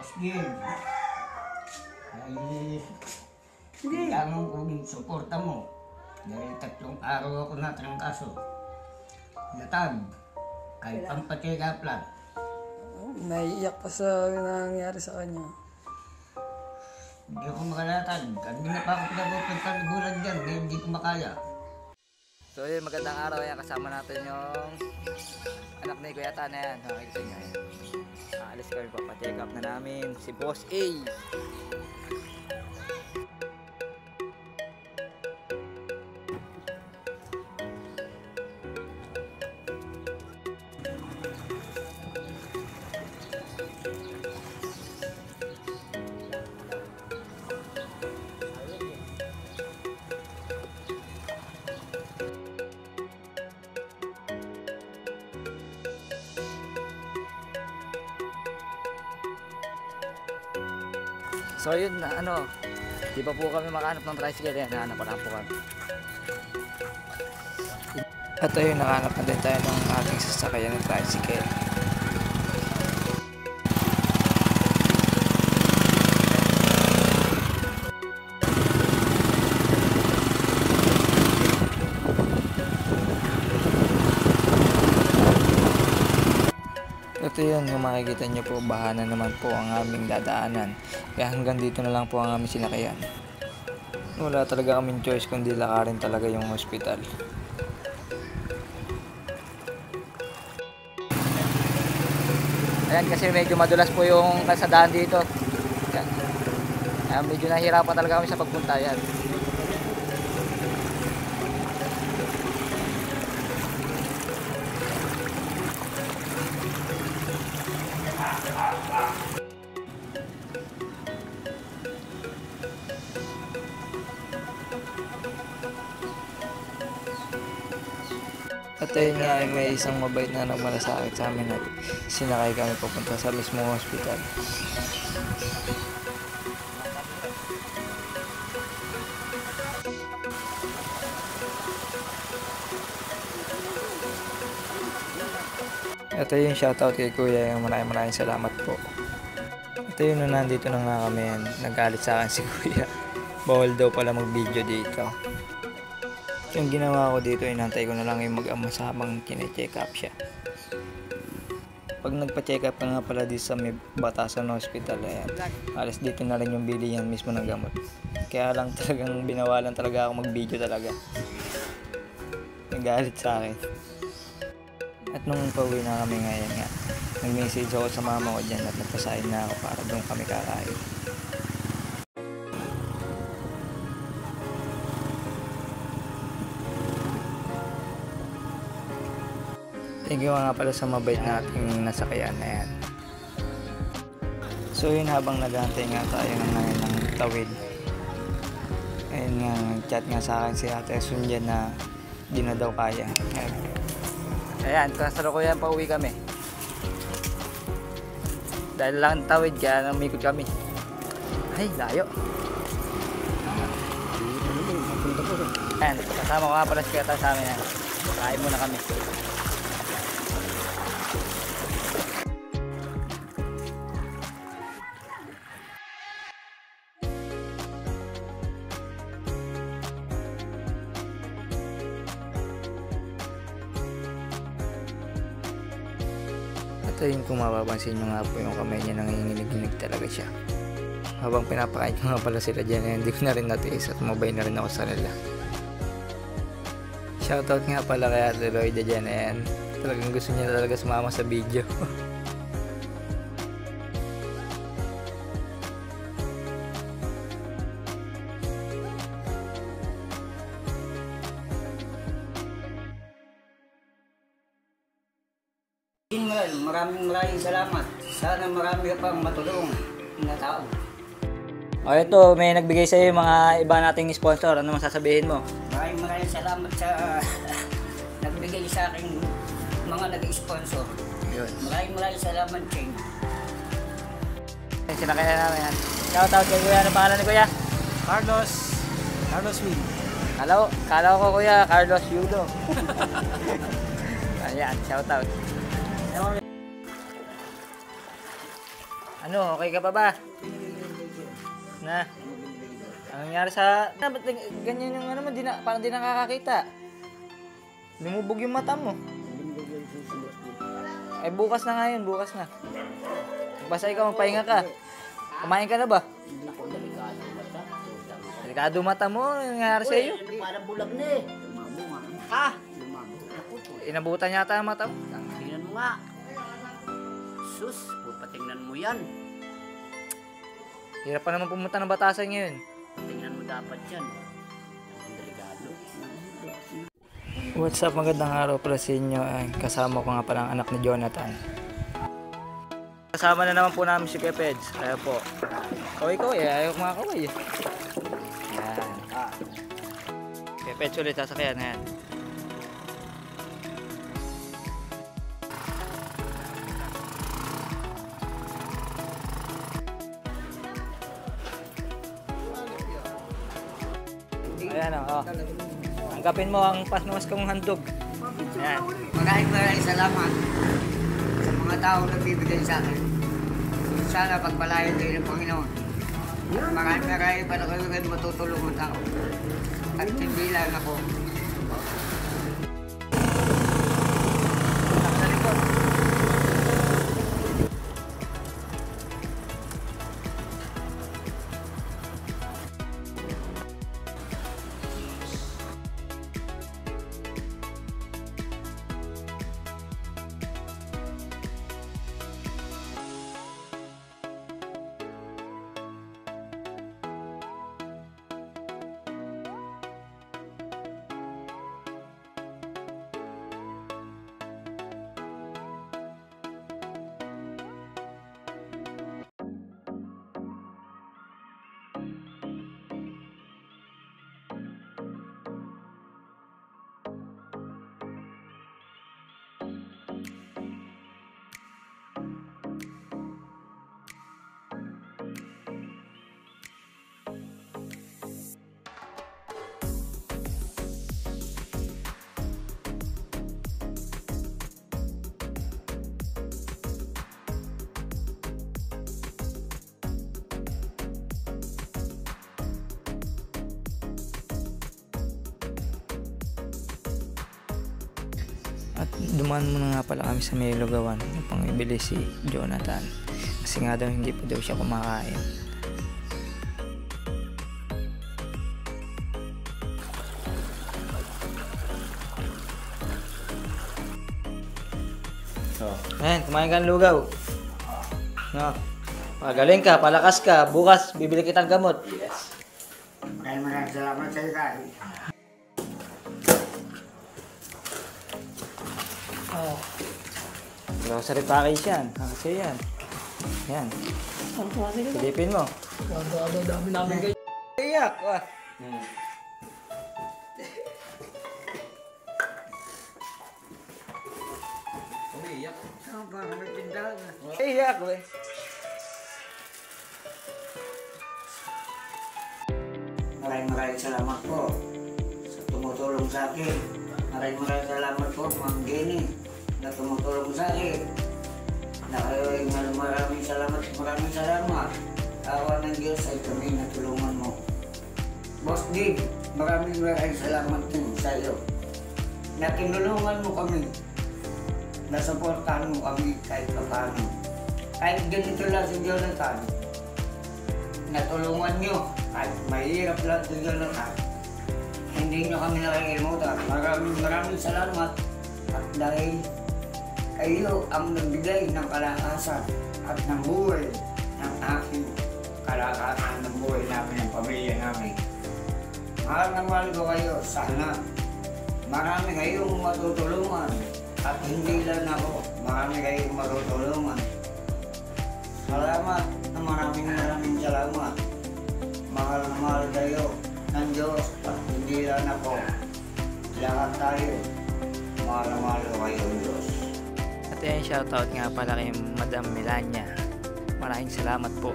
Asgil. Ay, kailangan ko yung suporta mo. Dahil 3 araw ako natrangkaso. Natag. Kahit pampacheck-up lang. Naiiyak pa sa nangyari sa kanya. Hindi ako makalatag. Kanina pa ako pinapupunta ng bulan dyan. Ngayon hindi ko makaya. So yun, magandang araw. Yan, kasama natin yung anak ni Kuya Tan. Ayan, nakikita nyo. Ayan. Aalis kami, papacheck up na namin si Boss A. So yun, di pa po kami makahanap ng tricycle. Yan, nahanap pa lang po kami. At ayun, nakahanap na din tayo ng ating sasakyan ng tricycle. Ito yun, kung makikita nyo po, baha na naman po ang aming dadaanan. Kaya hanggang dito na lang po ang aming sinakayan. Wala talaga kaming choice kundi lakarin talaga yung hospital. Ayan, kasi medyo madulas po yung kalsadaan dito. Ayan. Ayan, medyo nahihirapan talaga kami sa pagpunta. Ayan. At ayun nga ay may isang mabait na nagmalasakit sa amin at sinakay kami papunta sa mismong hospital. At ayun, shoutout kay Kuya, yung maraming salamat po. At ayun, nandito na nga kami, nagalit sa akin si Kuya. Bawal daw pala mag-video dito. Yung ginawa ko dito, inantay ko na lang yung mag-ama sa habang kine-check up siya. Pag nagpa-check up ka nga pala dito sa may Batasan Hospital, ayan, alas dito na rin yung bili yan mismo ng gamot. Kaya lang talagang binawalan talaga ako mag-video talaga. Nagalit sa akin. At nung pauwi na kami ngayon nga, nag-message ako sa mama ko dyan at nagpasahin na ako para doon kami kakain. Thank you nga pala sa mabait nating nasakayan na yan. So yun, habang nag-aantay nga tayo ngayon ng tawid, ayun nga, nag-chat nga sa akin si Ate Sunjan na di na daw kaya. Ayan, kasalukuyan pa uwi kami. Dahil lang tawid, kaya namikot kami. Ay, layo. Ayan, kasama ko nga pala si Kuya Tan sa amin. Kain muna kami. At ayun, kung mapapansin nyo nga po yung kamay niya, nanginginig-inig talaga siya. Habang pinapakain ko nga pala sila dyan, hindi ko na rin natiis at mabay na rin ako sa nila. Shoutout nga pala kay Ate Lloyda dyan, ayan. Talagang gusto niya talaga sumama sa video. Maraming salamat. Sana marami ka pang matulong na tao. O ito, may nagbigay sa iyo mga iba nating sponsor. Ano masasabihin mo? Maraming salamat sa nagbigay sa akin mga nag-sponsor. Maraming salamat sa inyo. Sinakay na namin yan. Shoutout kay Kuya. Ano pangalan ni Kuya? Carlos Will. Kala ko Kuya, Carlos Yudo. Ayan, shoutout. Ano, okay ka pa ba? Na? Anong nangyari sa... Ba't ganyan yung ano mo, parang di nakakakita. Lumubog yung mata mo. Eh, bukas na nga yun, bukas na. Basta ikaw, magpahinga ka. Kumain ka na ba? Delikado mata mo, anong nangyari sa iyo? Parang bulag na eh. Ha? Inabutan yata ang mata mo. Tingnan mo nga. Sus, patingnan mo yan. Hirap pa naman pumunta ng Batasan ngayon. Tingnan mo dapat yan. Ang delikado. What's up, magandang araw pala sa inyo. Kasama ko nga pala ang anak ni Jonathan. Kasama na naman po namin si Kuya Peds. Kaya po. Kaway, ayaw kumakaway eh. Yan. Kuya Peds ulit, sasakyan. Ayan. Ayan o. Tanggapin mo ang pasmas kong handog. Ayan. Maraming salamat sa mga tao na bibigyan sa akin. Sana pagpalayan kayo ng Panginoon. Maraming para kayo matutulungan tao. At hindi lang ako. Sa likod. At dumaan muna nga pala kami sa may lugawan upang ibili si Jonathan. Kasi nga daw hindi pa daw siya kumakain. Ayan, kumain ka ng lugaw. No. Pagaling ka, palakas ka. Bukas, bibili kitang gamot. Yes. Maraming salamat sa iyo, Kari. Oh. Grocery package yan. Kasi yan. Yan. Silipin mo. Dami namin kayo. Iyak. Wah. Umiiyak. Parang may tindahan. Iyak, weh. Maraming salamat po sa tumutulong sa akin. Maraming salamat po, Ma'am Jenny, na tumutulong sa akin. Maraming salamat. Awa ng Diyos ay kami natulungan mo. Boss Dave, maraming salamat din sa iyo. Na tinulungan mo kami. Nasuportahan mo kami kahit paano. Kahit ganito lang si Jonathan, natulungan nyo. Kahit mahirap lang si Jonathan, hindi nyo kami nakikilimutan. Maraming salamat. At dahil kayo ang nagbigay ng kalakasan at ng buhay ng aking kalakasan ng buhay namin, ng pamilya namin. Mahal na mahal ko kayo. Sana marami kayong matutulungan. At hindi lang ako, marami kayong matutulungan. Salamat na maraming salamat. Mahal na mahal kayo ng Diyos at hindi lang ako. Lahat tayo, mahal na mahal kayo ng Diyos. At yan, shoutout nga pala kay Madam Melania. Maraming salamat po.